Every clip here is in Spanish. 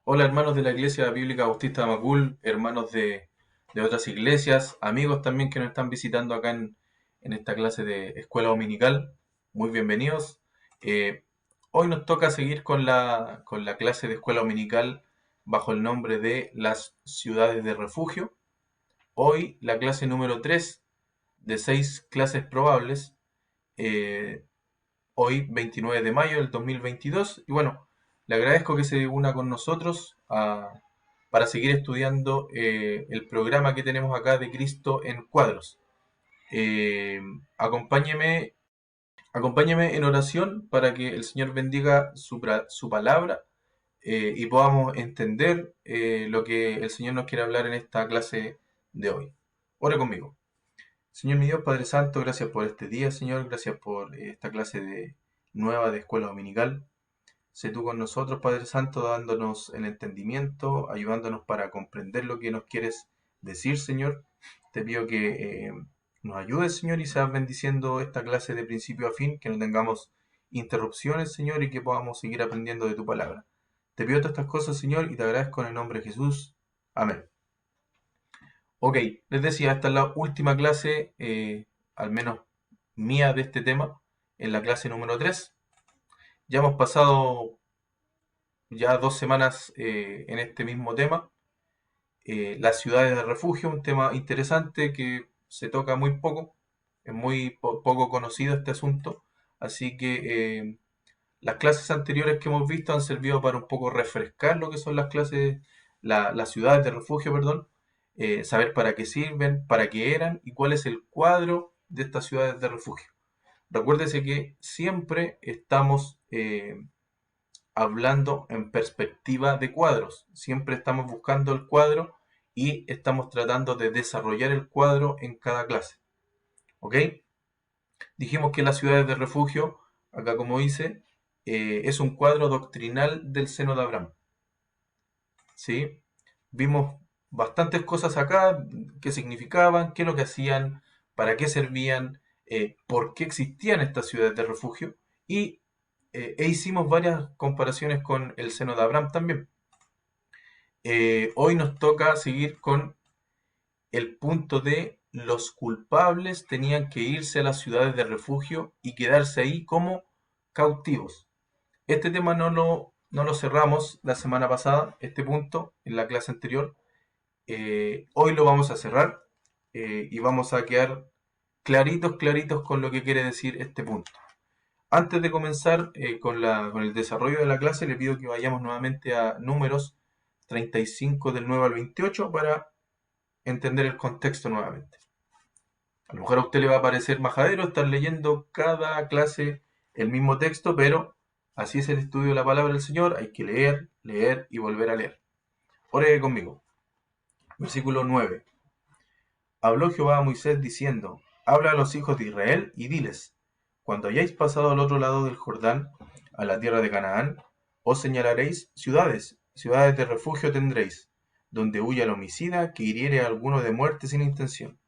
Hola hermanos de la Iglesia Bíblica Bautista de Macul, hermanos de otras iglesias, amigos también que nos están visitando acá en esta clase de escuela dominical. Muy bienvenidos. Eh, Hoy nos toca seguir con la clase de escuela dominical bajo el nombre de las ciudades de refugio. Hoy la clase número 3 de 6 clases probables. eh, Hoy 29 de mayo del 2022. Y bueno, le agradezco que se una con nosotros para seguir estudiando el programa que tenemos acá de Cristo en cuadros. Eh, acompáñeme, acompáñeme en oración para que el Señor bendiga su palabra y podamos entender lo que el Señor nos quiere hablar en esta clase de hoy. Ore conmigo. Señor mi Dios, Padre Santo, gracias por este día, Señor, gracias por esta clase nueva de escuela dominical. Sé tú con nosotros, Padre Santo, dándonos el entendimiento, ayudándonos para comprender lo que nos quieres decir, Señor. Te pido que nos ayudes, Señor, y seas bendiciendo esta clase de principio a fin, que no tengamos interrupciones, Señor, y que podamos seguir aprendiendo de tu palabra. Te pido todas estas cosas, Señor, y te agradezco en el nombre de Jesús. Amén. Ok, les decía, esta es la última clase, al menos mía, de este tema, en la clase número 3. Ya hemos pasado ya 2 semanas en este mismo tema, las ciudades de refugio, un tema interesante que se toca muy poco, es muy poco conocido este asunto, así que las clases anteriores que hemos visto han servido para un poco refrescar lo que son las clases, las ciudades de refugio, perdón, saber para qué sirven, para qué eran y cuál es el cuadro de estas ciudades de refugio. Recuérdese que siempre estamos hablando en perspectiva de cuadros, siempre estamos buscando el cuadro y estamos tratando de desarrollar el cuadro en cada clase. ¿Ok? Dijimos que las ciudades de refugio, acá como dice, es un cuadro doctrinal del seno de Abraham. ¿Sí? Vimos bastantes cosas acá, qué significaban, qué es lo que hacían, para qué servían, por qué existían estas ciudades de refugio y hicimos varias comparaciones con el seno de Abraham también. Hoy nos toca seguir con el punto de los culpables tenían que irse a las ciudades de refugio y quedarse ahí como cautivos. Este tema no lo cerramos la semana pasada, este punto, en la clase anterior. Hoy lo vamos a cerrar y vamos a quedar claritos con lo que quiere decir este punto. Antes de comenzar con el desarrollo de la clase, le pido que vayamos nuevamente a Números 35 del 9 al 28 para entender el contexto nuevamente. A lo mejor a usted le va a parecer majadero estar leyendo cada clase el mismo texto, pero así es el estudio de la palabra del Señor. Hay que leer, leer y volver a leer. Ore conmigo. Versículo 9. Habló Jehová a Moisés diciendo: Habla a los hijos de Israel y diles: Cuando hayáis pasado al otro lado del Jordán, a la tierra de Canaán, os señalaréis ciudades, ciudades de refugio tendréis, donde huya el homicida que hiriere a alguno de muerte sin intención.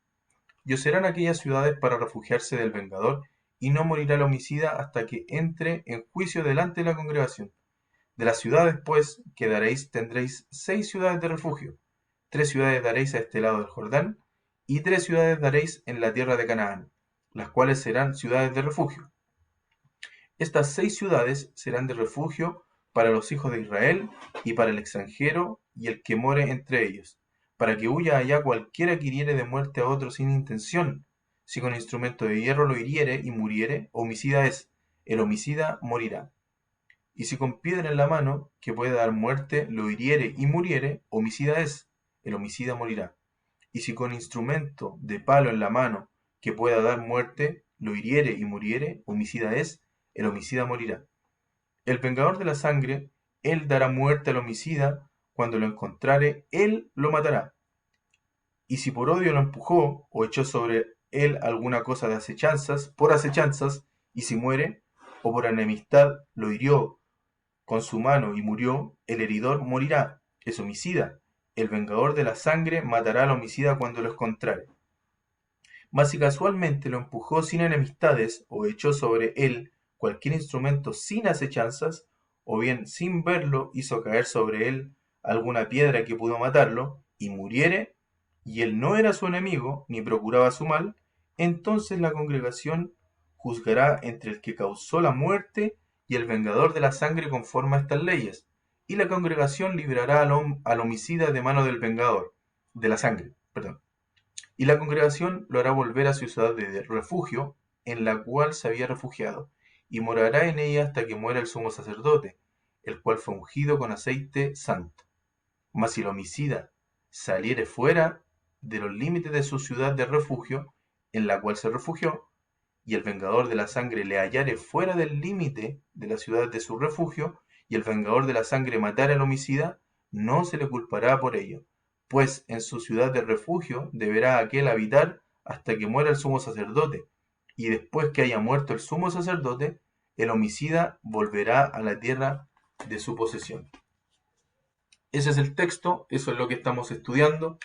Y os serán aquellas ciudades para refugiarse del vengador, y no morirá el homicida hasta que entre en juicio delante de la congregación. De las ciudades, pues, que daréis, tendréis 6 ciudades de refugio. 3 ciudades daréis a este lado del Jordán, y 3 ciudades daréis en la tierra de Canaán, las cuales serán ciudades de refugio. Estas 6 ciudades serán de refugio para los hijos de Israel y para el extranjero y el que more entre ellos, para que huya allá cualquiera que hiriere de muerte a otro sin intención. Si con instrumento de hierro lo hiriere y muriere, homicida es, el homicida morirá. Y si con piedra en la mano, que puede dar muerte, lo hiriere y muriere, homicida es, el homicida morirá. Y si con instrumento de palo en la mano, que pueda dar muerte, lo hiriere y muriere, homicida es, el homicida morirá. El vengador de la sangre, él dará muerte al homicida, cuando lo encontrare, él lo matará. Y si por odio lo empujó, o echó sobre él alguna cosa de acechanzas, por acechanzas, y si muere, o por enemistad lo hirió con su mano y murió, el heridor morirá, es homicida. El vengador de la sangre matará al homicida cuando lo encontrare. Mas si casualmente lo empujó sin enemistades, o echó sobre él cualquier instrumento sin acechanzas, o bien sin verlo hizo caer sobre él alguna piedra que pudo matarlo, y muriere, y él no era su enemigo, ni procuraba su mal, entonces la congregación juzgará entre el que causó la muerte y el vengador de la sangre conforme a estas leyes, y la congregación librará al homicida de mano del vengador, de la sangre, perdón. Y la congregación lo hará volver a su ciudad de refugio, en la cual se había refugiado, y morará en ella hasta que muera el sumo sacerdote, el cual fue ungido con aceite santo. Mas si el homicida saliere fuera de los límites de su ciudad de refugio, en la cual se refugió, y el vengador de la sangre le hallare fuera del límite de la ciudad de su refugio, y el vengador de la sangre matare al homicida, no se le culpará por ello, pues en su ciudad de refugio deberá aquel habitar hasta que muera el sumo sacerdote, y después que haya muerto el sumo sacerdote, el homicida volverá a la tierra de su posesión. Ese es el texto, eso es lo que estamos estudiando.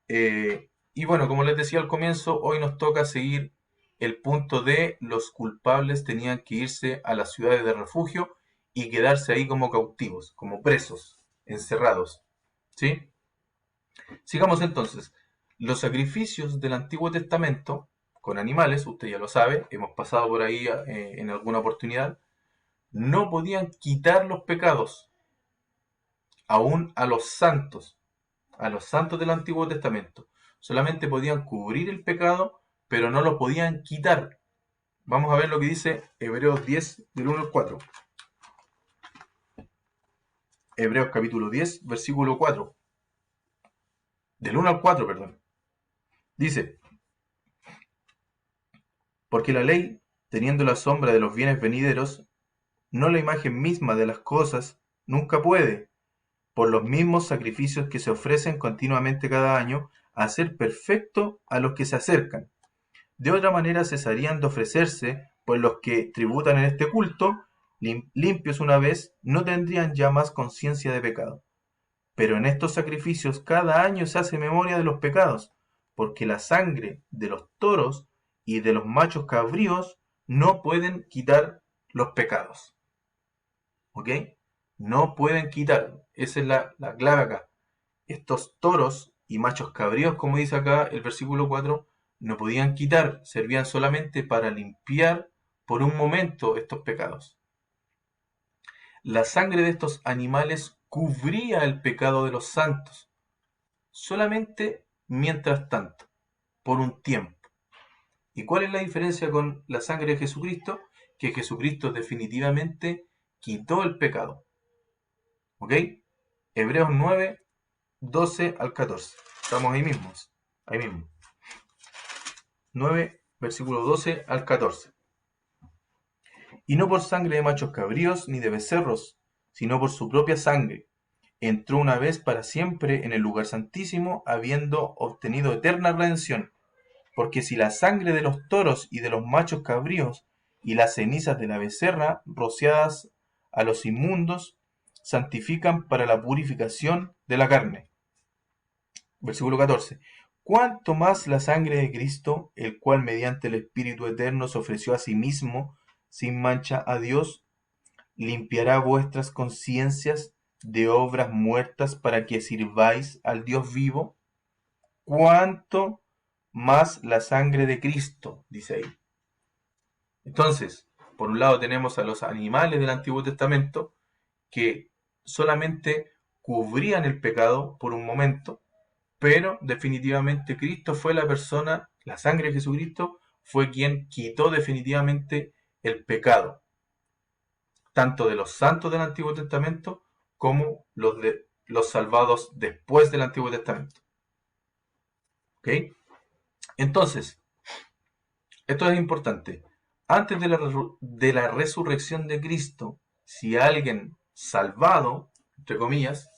Y bueno, como les decía al comienzo, hoy nos toca seguir el punto de los culpables tenían que irse a las ciudades de refugio y quedarse ahí como cautivos, como presos, encerrados. ¿Sí? Sigamos entonces. Los sacrificios del Antiguo Testamento con animales, usted ya lo sabe, hemos pasado por ahí en alguna oportunidad, no podían quitar los pecados, aún a los santos del Antiguo Testamento. Solamente podían cubrir el pecado, pero no lo podían quitar. Vamos a ver lo que dice Hebreos 10, del 1 al 4. Hebreos capítulo 10, versículo 4. Del 1 al 4, perdón. Dice, porque la ley, teniendo la sombra de los bienes venideros, no la imagen misma de las cosas, nunca puede, por los mismos sacrificios que se ofrecen continuamente cada año, hacer perfecto a los que se acercan. De otra manera cesarían de ofrecerse, pues los que tributan en este culto, limpios una vez, no tendrían ya más conciencia de pecado. Pero en estos sacrificios cada año se hace memoria de los pecados, porque la sangre de los toros y de los machos cabríos no pueden quitar los pecados. ¿Ok? No pueden quitar. Esa es la clave acá. Estos toros y machos cabríos, como dice acá el versículo 4, no podían quitar, servían solamente para limpiar por un momento estos pecados. La sangre de estos animales cubría el pecado de los santos, solamente mientras tanto, por un tiempo. ¿Y cuál es la diferencia con la sangre de Jesucristo? Que Jesucristo definitivamente quitó el pecado. ¿Ok? Hebreos 9, 12 al 14. Estamos ahí mismo. 9, versículo 12 al 14. Y no por sangre de machos cabríos ni de becerros, sino por su propia sangre. Entró una vez para siempre en el lugar santísimo, habiendo obtenido eterna redención. Porque si la sangre de los toros y de los machos cabríos y las cenizas de la becerra, rociadas a los inmundos, santifican para la purificación de la carne. Versículo 14. Cuánto más la sangre de Cristo, el cual mediante el Espíritu Eterno se ofreció a sí mismo sin mancha a Dios, limpiará vuestras conciencias de obras muertas para que sirváis al Dios vivo. Cuánto más la sangre de Cristo, dice ahí. Entonces, por un lado tenemos a los animales del Antiguo Testamento que solamente cubrían el pecado por un momento, pero definitivamente Cristo fue la persona, la sangre de Jesucristo fue quien quitó definitivamente el pecado, tanto de los santos del Antiguo Testamento como los salvados después del Antiguo Testamento. ¿Ok? Entonces, esto es importante. Antes de la resurrección de Cristo, si alguien salvado, entre comillas,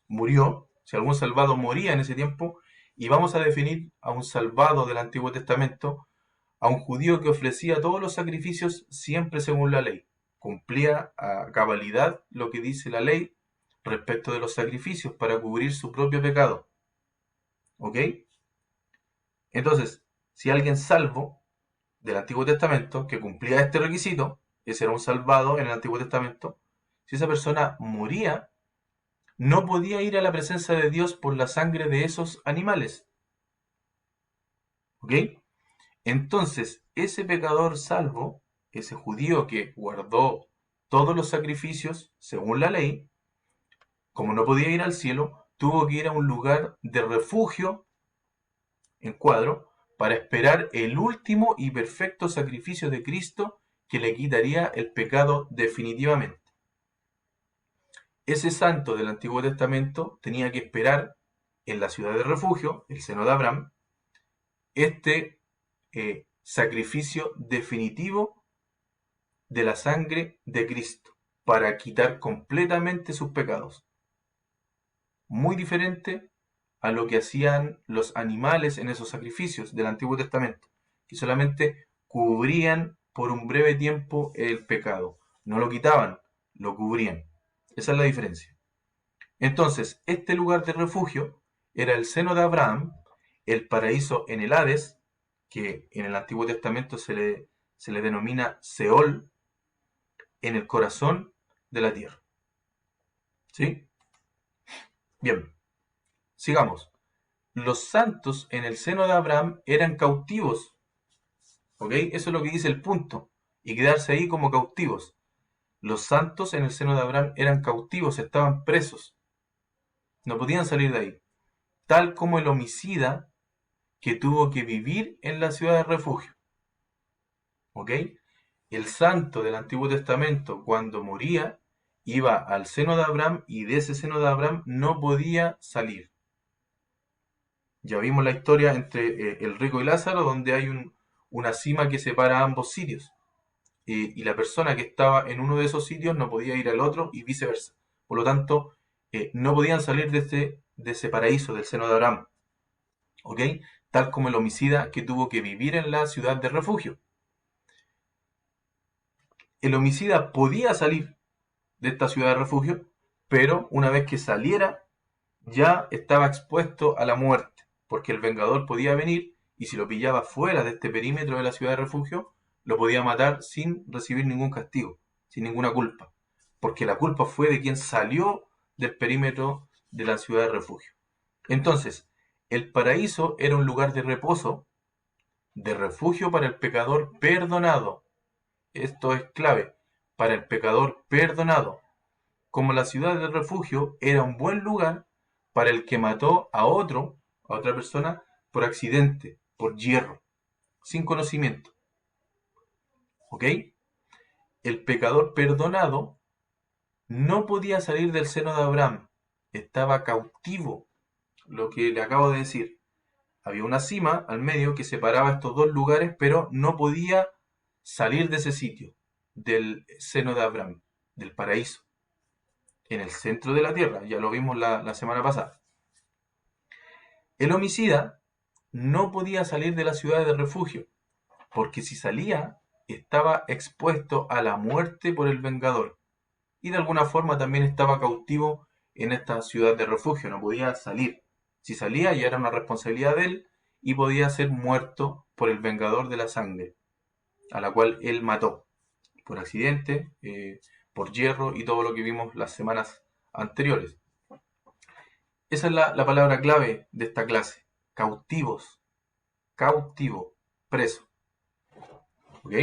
murió, si algún salvado moría en ese tiempo, y vamos a definir a un salvado del Antiguo Testamento, a un judío que ofrecía todos los sacrificios siempre según la ley, cumplía a cabalidad lo que dice la ley respecto de los sacrificios para cubrir su propio pecado. ¿Ok? Entonces, si alguien salvo del Antiguo Testamento que cumplía este requisito, ese era un salvado en el Antiguo Testamento, si esa persona moría, no podía ir a la presencia de Dios por la sangre de esos animales. ¿Ok? Entonces, ese pecador salvo, ese judío que guardó todos los sacrificios según la ley, como no podía ir al cielo, tuvo que ir a un lugar de refugio, en cuadro, para esperar el último y perfecto sacrificio de Cristo que le quitaría el pecado definitivamente. Ese santo del Antiguo Testamento tenía que esperar en la ciudad de refugio, el seno de Abraham, este sacrificio definitivo de la sangre de Cristo para quitar completamente sus pecados. Muy diferente a lo que hacían los animales en esos sacrificios del Antiguo Testamento, que solamente cubrían por un breve tiempo el pecado. No lo quitaban, lo cubrían. Esa es la diferencia. Entonces, este lugar de refugio era el seno de Abraham, el paraíso en el Hades, que en el Antiguo Testamento se le denomina Seol, en el corazón de la tierra. ¿Sí? Bien, sigamos. Los santos en el seno de Abraham eran cautivos. ¿Ok? Eso es lo que dice el punto. Y quedarse ahí como cautivos. Los santos en el seno de Abraham eran cautivos, estaban presos. No podían salir de ahí. Tal como el homicida que tuvo que vivir en la ciudad de refugio. ¿Ok? El santo del Antiguo Testamento, cuando moría, iba al seno de Abraham y de ese seno de Abraham no podía salir. Ya vimos la historia entre el rico y Lázaro, donde hay una cima que separa a ambos sitios. Y la persona que estaba en uno de esos sitios no podía ir al otro y viceversa. Por lo tanto, no podían salir de ese paraíso del seno de Abraham. ¿Ok? Tal como el homicida que tuvo que vivir en la ciudad de refugio. El homicida podía salir de esta ciudad de refugio, pero una vez que saliera, ya estaba expuesto a la muerte, porque el vengador podía venir y si lo pillaba fuera de este perímetro de la ciudad de refugio, lo podía matar sin recibir ningún castigo, sin ninguna culpa, porque la culpa fue de quien salió del perímetro de la ciudad de refugio. Entonces, el paraíso era un lugar de reposo, de refugio para el pecador perdonado. Esto es clave, para el pecador perdonado. Como la ciudad de refugio era un buen lugar para el que mató a otra persona, por accidente, por hierro, sin conocimiento. ¿Ok? El pecador perdonado no podía salir del seno de Abraham, estaba cautivo, lo que le acabo de decir. Había una cima al medio que separaba estos dos lugares, pero no podía salir de ese sitio, del seno de Abraham, del paraíso, en el centro de la tierra, ya lo vimos la semana pasada. El homicida no podía salir de la ciudad de refugio, porque si salía, estaba expuesto a la muerte por el vengador, y de alguna forma también estaba cautivo en esta ciudad de refugio, no podía salir. Si salía ya era una responsabilidad de él y podía ser muerto por el vengador de la sangre, a la cual él mató, por accidente, por hierro y todo lo que vimos las semanas anteriores. Esa es la palabra clave de esta clase. Cautivos. Cautivo. Preso. ¿Ok?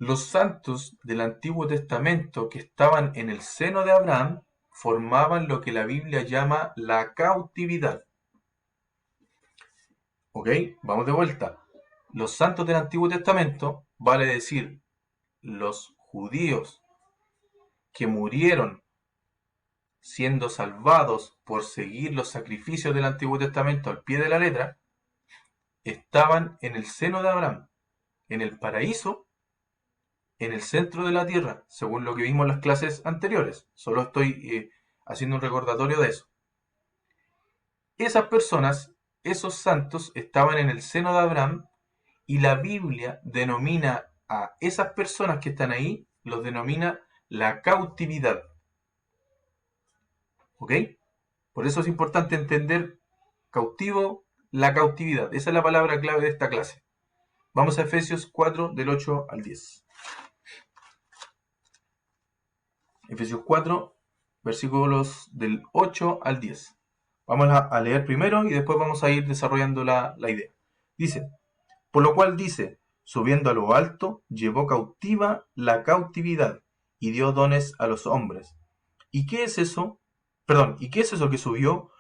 Los santos del Antiguo Testamento que estaban en el seno de Abraham formaban lo que la Biblia llama la cautividad. ¿Ok? Vamos de vuelta. Los santos del Antiguo Testamento, vale decir, los judíos que murieron siendo salvados por seguir los sacrificios del Antiguo Testamento al pie de la letra, estaban en el seno de Abraham, en el paraíso, en el centro de la tierra, según lo que vimos en las clases anteriores. Solo estoy haciendo un recordatorio de eso. Esas personas, esos santos, estaban en el seno de Abraham y la Biblia denomina a esas personas que están ahí, los denomina la cautividad. ¿Ok? Por eso es importante entender cautivo, la cautividad. Esa es la palabra clave de esta clase. Vamos a Efesios 4, del 8 al 10. Efesios 4, versículos del 8 al 10. Vamos a leer primero y después vamos a ir desarrollando la idea. Dice, por lo cual dice, subiendo a lo alto, llevó cautiva la cautividad y dio dones a los hombres. ¿Y qué es eso? Perdón, ¿y qué es eso que subió?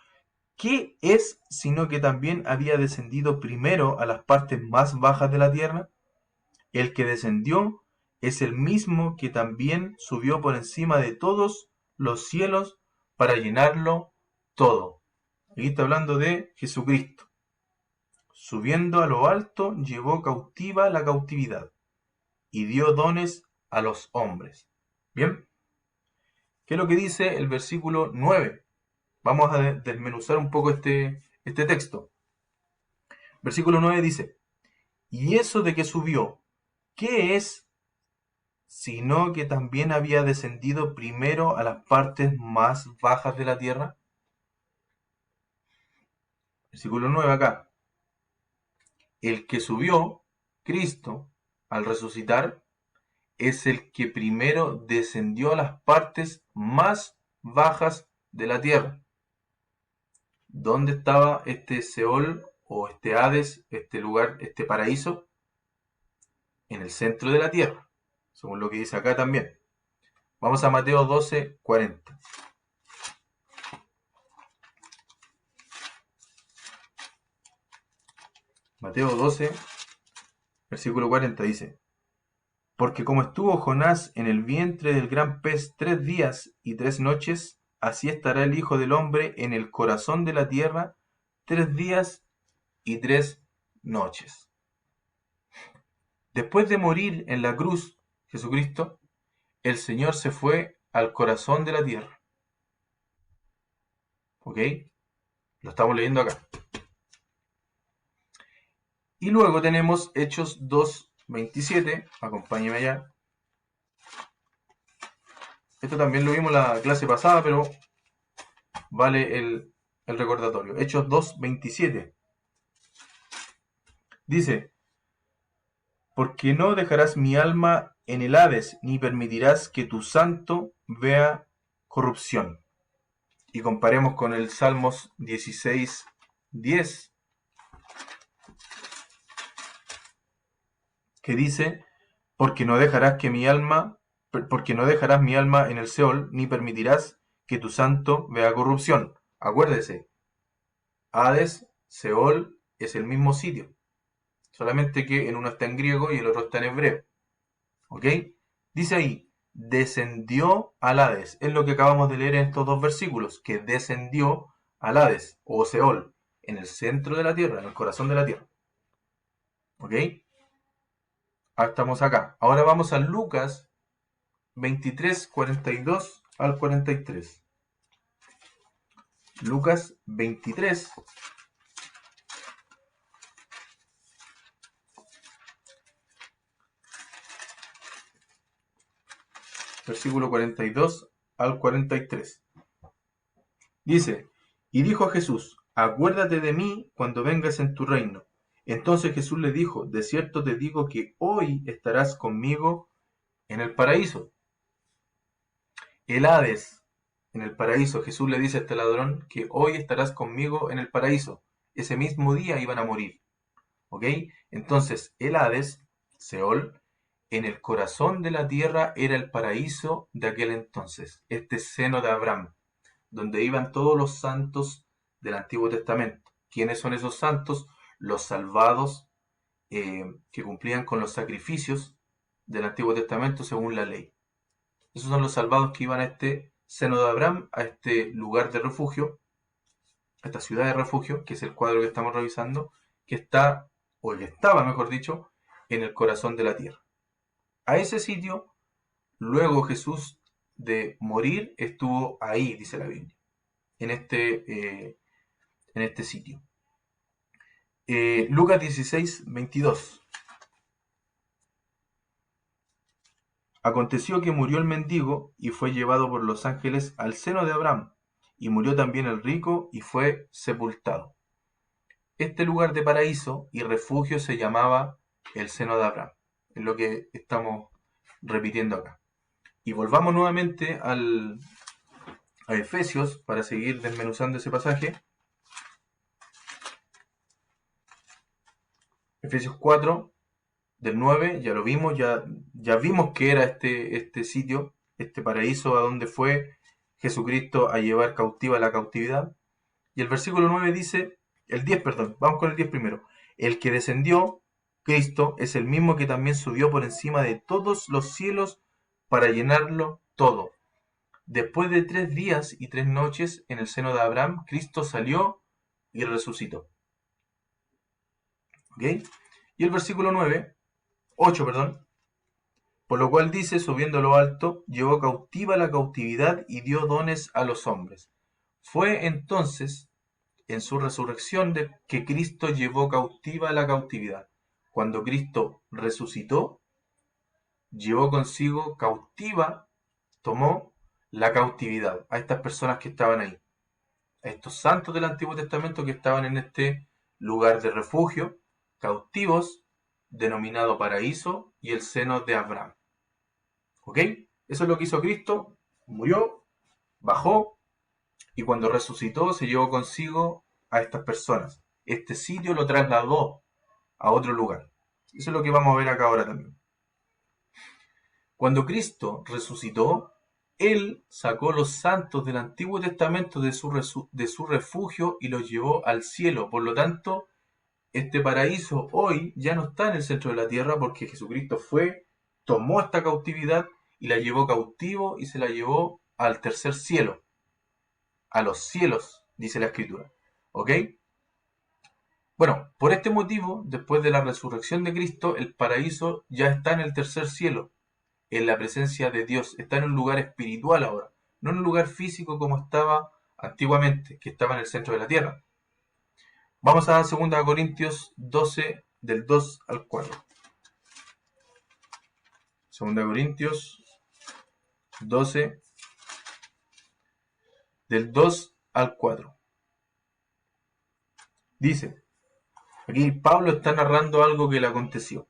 ¿Qué es sino que también había descendido primero a las partes más bajas de la tierra? El que descendió es el mismo que también subió por encima de todos los cielos para llenarlo todo. Aquí está hablando de Jesucristo. Subiendo a lo alto, llevó cautiva la cautividad y dio dones a los hombres. Bien, ¿qué es lo que dice el versículo 9? Vamos a desmenuzar un poco este texto. Versículo 9 dice, y eso de que subió, ¿qué es sino que también había descendido primero a las partes más bajas de la tierra? Versículo 9 acá. El que subió, Cristo, al resucitar, es el que primero descendió a las partes más bajas de la tierra. ¿Dónde estaba este Seol o este Hades, este lugar, este paraíso? En el centro de la tierra, según lo que dice acá también. Vamos a Mateo 12, 40. Mateo 12, versículo 40 dice, porque como estuvo Jonás en el vientre del gran pez 3 días y 3 noches, así estará el Hijo del Hombre en el corazón de la tierra 3 días y 3 noches. Después de morir en la cruz, Jesucristo, el Señor se fue al corazón de la tierra. ¿Ok? Lo estamos leyendo acá. Y luego tenemos Hechos 2:27. Acompáñeme allá. Esto también lo vimos la clase pasada, pero vale el recordatorio. Hechos 2:27. Dice, porque no dejarás mi alma en el Hades, ni permitirás que tu santo vea corrupción. Y comparemos con el Salmos 16:10, que dice, porque no dejarás mi alma en el Seol, ni permitirás que tu santo vea corrupción. Acuérdese, Hades, Seol es el mismo sitio, solamente que en uno está en griego y el otro está en hebreo. ¿Ok? Dice ahí, descendió al Hades. Es lo que acabamos de leer en estos dos versículos, que descendió al Hades, o Seol, en el centro de la tierra, en el corazón de la tierra. ¿Ok? Estamos acá. Ahora vamos a Lucas 23, 42 al 43. Lucas 23, versículo 42 al 43. Dice, y dijo a Jesús, acuérdate de mí cuando vengas en tu reino. Entonces Jesús le dijo, de cierto te digo que hoy estarás conmigo en el paraíso. El Hades, en el paraíso, Jesús le dice a este ladrón que hoy estarás conmigo en el paraíso. Ese mismo día iban a morir. ¿Ok? Entonces, el Hades, Seol, en el corazón de la tierra era el paraíso de aquel entonces, este seno de Abraham, donde iban todos los santos del Antiguo Testamento. ¿Quiénes son esos santos? Los salvados que cumplían con los sacrificios del Antiguo Testamento según la ley. Esos son los salvados que iban a este seno de Abraham, a este lugar de refugio, a esta ciudad de refugio, que es el cuadro que estamos revisando, que está, o que estaba, mejor dicho, en el corazón de la tierra. A ese sitio, luego Jesús de morir, estuvo ahí, dice la Biblia, en este sitio. Lucas 16, 22. Aconteció que murió el mendigo y fue llevado por los ángeles al seno de Abraham, y murió también el rico y fue sepultado. Este lugar de paraíso y refugio se llamaba el seno de Abraham. Es lo que estamos repitiendo acá. Y volvamos nuevamente al a Efesios para seguir desmenuzando ese pasaje. Efesios 4, del 9, ya lo vimos, ya vimos que era este sitio, este paraíso a donde fue Jesucristo a llevar cautiva la cautividad. Y el versículo 9 dice, el 10, perdón, vamos con el 10 primero. El que descendió, Cristo, es el mismo que también subió por encima de todos los cielos para llenarlo todo. Después de 3 días y 3 noches en el seno de Abraham, Cristo salió y resucitó. ¿Ok? Y el versículo 8, perdón. Por lo cual dice, subiendo a lo alto, llevó cautiva la cautividad y dio dones a los hombres. Fue entonces, en su resurrección, que Cristo llevó cautiva la cautividad. Cuando Cristo resucitó, llevó consigo cautiva, tomó la cautividad a estas personas que estaban ahí, a estos santos del Antiguo Testamento que estaban en este lugar de refugio, cautivos, denominado paraíso y el seno de Abraham. ¿Ok? Eso es lo que hizo Cristo, murió, bajó y cuando resucitó se llevó consigo a estas personas. Este sitio lo trasladó a otro lugar. Eso es lo que vamos a ver acá ahora también. Cuando Cristo resucitó, Él sacó los santos del Antiguo Testamento de su refugio y los llevó al cielo. Por lo tanto, este paraíso hoy ya no está en el centro de la tierra porque Jesucristo fue, tomó esta cautividad y la llevó cautivo y se la llevó al tercer cielo, a los cielos, dice la Escritura. ¿Ok? Bueno, por este motivo, después de la resurrección de Cristo, el paraíso ya está en el tercer cielo, en la presencia de Dios, está en un lugar espiritual ahora, no en un lugar físico como estaba antiguamente, que estaba en el centro de la tierra. Vamos a 2 Corintios 12, del 2 al 4. 2 Corintios 12, del 2 al 4. Dice, aquí Pablo está narrando algo que le aconteció.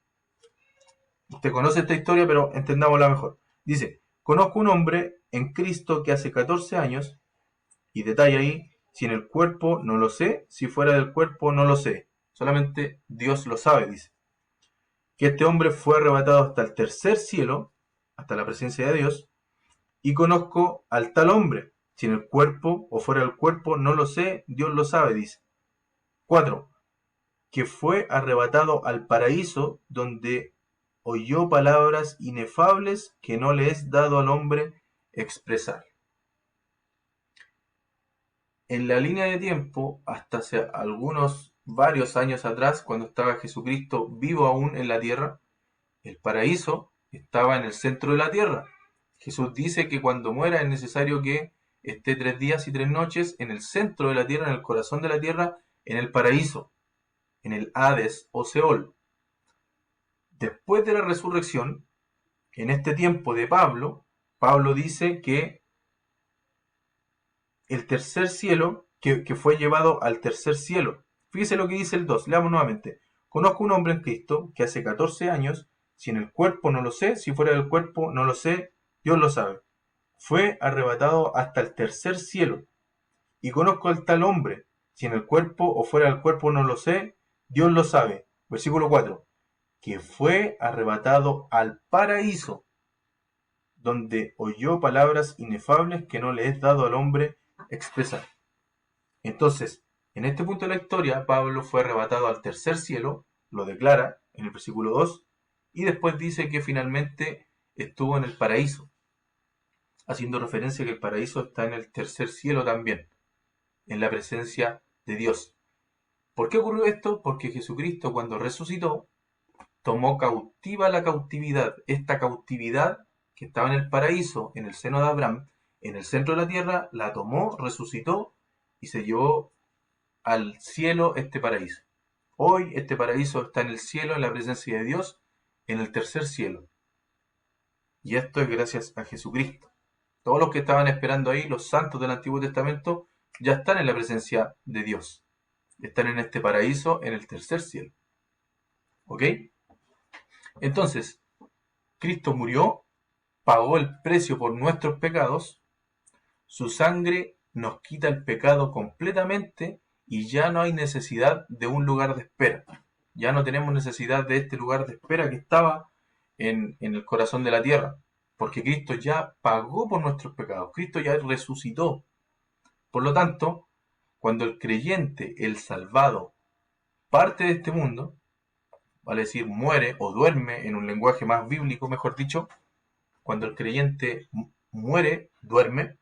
Usted conoce esta historia, pero entendámosla mejor. Dice, conozco un hombre en Cristo que hace 14 años, y detalla ahí, si en el cuerpo no lo sé, si fuera del cuerpo no lo sé. Solamente Dios lo sabe, dice. Que este hombre fue arrebatado hasta el tercer cielo, hasta la presencia de Dios, y conozco al tal hombre, si en el cuerpo o fuera del cuerpo no lo sé, Dios lo sabe, dice. 4. Que fue arrebatado al paraíso, donde oyó palabras inefables que no le es dado al hombre expresar. En la línea de tiempo, hasta hace varios años atrás, cuando estaba Jesucristo vivo aún en la tierra, el paraíso estaba en el centro de la tierra. Jesús dice que cuando muera es necesario que esté 3 días y 3 noches en el centro de la tierra, en el corazón de la tierra, en el paraíso, en el Hades o Seol. Después de la resurrección, en este tiempo de Pablo, Pablo dice que el tercer cielo, que fue llevado al tercer cielo. Fíjese lo que dice el 2, leamos nuevamente. Conozco un hombre en Cristo que hace 14 años, si en el cuerpo no lo sé, si fuera del cuerpo no lo sé, Dios lo sabe. Fue arrebatado hasta el tercer cielo. Y conozco al tal hombre, si en el cuerpo o fuera del cuerpo no lo sé, Dios lo sabe. Versículo 4. Que fue arrebatado al paraíso, donde oyó palabras inefables que no le es dado al hombre expresar. Entonces, en este punto de la historia, Pablo fue arrebatado al tercer cielo, lo declara en el versículo 2, y después dice que finalmente estuvo en el paraíso, haciendo referencia a que el paraíso está en el tercer cielo también, en la presencia de Dios. ¿Por qué ocurrió esto? Porque Jesucristo, cuando resucitó, tomó cautiva la cautividad, esta cautividad que estaba en el paraíso, en el seno de Abraham, en el centro de la tierra, la tomó, resucitó y se llevó al cielo este paraíso. Hoy este paraíso está en el cielo, en la presencia de Dios, en el tercer cielo. Y esto es gracias a Jesucristo. Todos los que estaban esperando ahí, los santos del Antiguo Testamento, ya están en la presencia de Dios. Están en este paraíso, en el tercer cielo. ¿Ok? Entonces, Cristo murió, pagó el precio por nuestros pecados, Su sangre nos quita el pecado completamente y ya no hay necesidad de un lugar de espera. Ya no tenemos necesidad de este lugar de espera que estaba en el corazón de la tierra, porque Cristo ya pagó por nuestros pecados, Cristo ya resucitó. Por lo tanto, cuando el creyente, el salvado, parte de este mundo, vale decir, muere o duerme, en un lenguaje más bíblico, mejor dicho, cuando el creyente muere, duerme,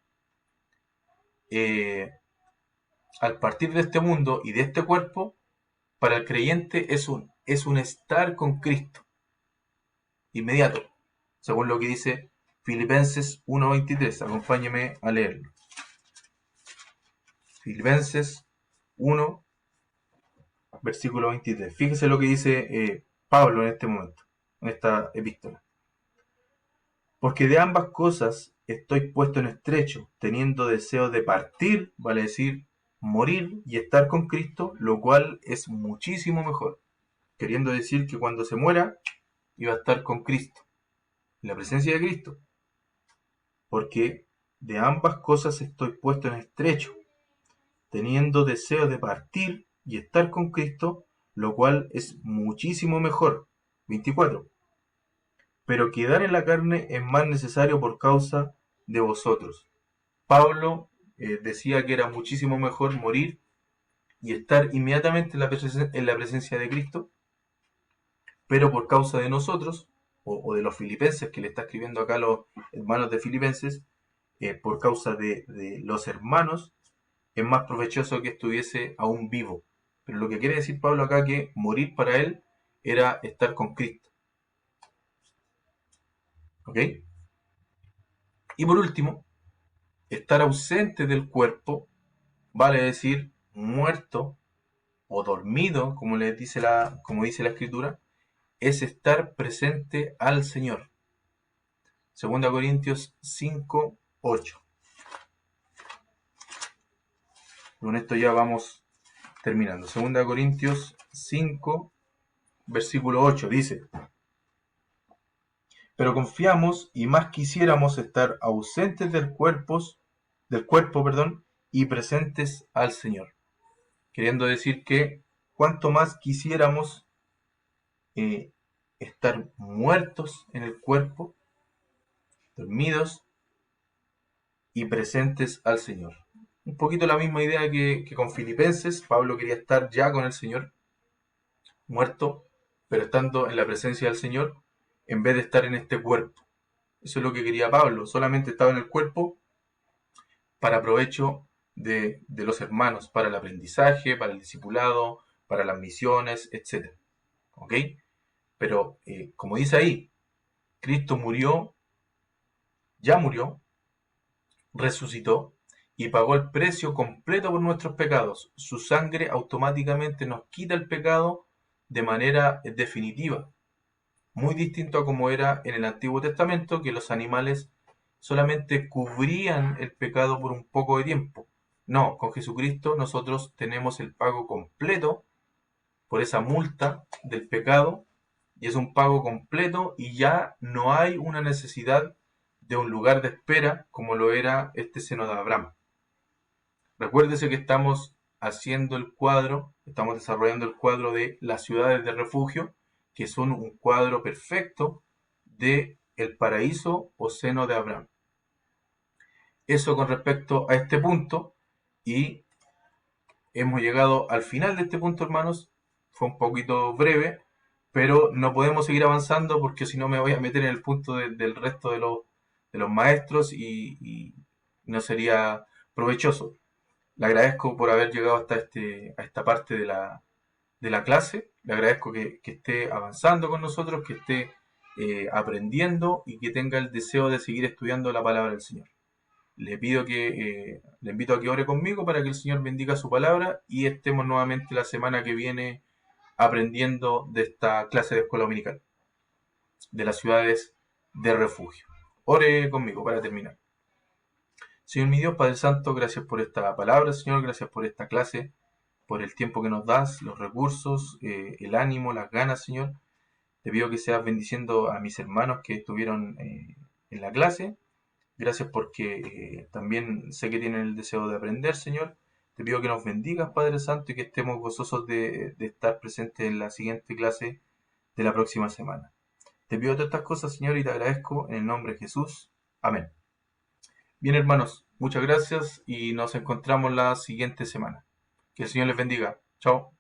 eh, al partir de este mundo y de este cuerpo, para el creyente es un estar con Cristo, inmediato, según lo que dice Filipenses 1:23. Acompáñeme a leerlo. Filipenses 1, versículo 23. Fíjese lo que dice Pablo en este momento, en esta epístola. Porque de ambas cosas estoy puesto en estrecho, teniendo deseo de partir, vale decir, morir y estar con Cristo, lo cual es muchísimo mejor. Queriendo decir que cuando se muera, iba a estar con Cristo, en la presencia de Cristo. Porque de ambas cosas estoy puesto en estrecho, teniendo deseo de partir y estar con Cristo, lo cual es muchísimo mejor. 24. Pero quedar en la carne es más necesario por causa de vosotros. Pablo decía que era muchísimo mejor morir y estar inmediatamente en la presencia de Cristo, pero por causa de nosotros, o de los filipenses, que le está escribiendo acá a los hermanos de Filipenses, por causa de los hermanos, es más provechoso que estuviese aún vivo. Pero lo que quiere decir Pablo acá que morir para él era estar con Cristo. ¿Ok? Y por último, estar ausente del cuerpo, vale decir muerto o dormido, como dice la escritura, es estar presente al Señor. 2 Corintios 5:8. Con esto ya vamos terminando. 2 Corintios 5, versículo 8 dice: pero confiamos y más quisiéramos estar ausentes del cuerpo, y presentes al Señor. Queriendo decir que cuanto más quisiéramos estar muertos en el cuerpo, dormidos y presentes al Señor. Un poquito la misma idea que con Filipenses. Pablo quería estar ya con el Señor, muerto, pero estando en la presencia del Señor, en vez de estar en este cuerpo. Eso es lo que quería Pablo. Solamente estaba en el cuerpo para provecho de los hermanos, para el aprendizaje, para el discipulado, para las misiones, etc. ¿Ok? Pero, como dice ahí, Cristo murió, ya murió, resucitó y pagó el precio completo por nuestros pecados. Su sangre automáticamente nos quita el pecado de manera definitiva. Muy distinto a como era en el Antiguo Testamento, que los animales solamente cubrían el pecado por un poco de tiempo. No, con Jesucristo nosotros tenemos el pago completo por esa multa del pecado, y es un pago completo y ya no hay una necesidad de un lugar de espera como lo era este seno de Abraham. Recuérdese que estamos haciendo el cuadro, estamos desarrollando el cuadro de las ciudades de refugio, que son un cuadro perfecto de el paraíso o seno de Abraham. Eso con respecto a este punto, y hemos llegado al final de este punto, hermanos. Fue un poquito breve, pero no podemos seguir avanzando porque si no me voy a meter en el punto del resto de los maestros y no sería provechoso. Le agradezco por haber llegado hasta a esta parte de la clase. Le agradezco que esté avanzando con nosotros, que esté aprendiendo y que tenga el deseo de seguir estudiando la palabra del Señor. Le invito a que ore conmigo para que el Señor bendiga su palabra y estemos nuevamente la semana que viene aprendiendo de esta clase de escuela dominical, de las ciudades de refugio. Ore conmigo para terminar. Señor mi Dios, Padre Santo, gracias por esta palabra, Señor, gracias por esta clase, por el tiempo que nos das, los recursos, el ánimo, las ganas, Señor. Te pido que seas bendiciendo a mis hermanos que estuvieron en la clase Gracias porque también sé que tienen el deseo de aprender, Señor. Te pido que nos bendigas, Padre Santo, y que estemos gozosos de estar presentes en la siguiente clase de la próxima semana. Te pido todas estas cosas, Señor, y te agradezco en el nombre de Jesús. Amén. Bien, hermanos, muchas gracias y nos encontramos la siguiente semana. Que el Señor les bendiga. Chao.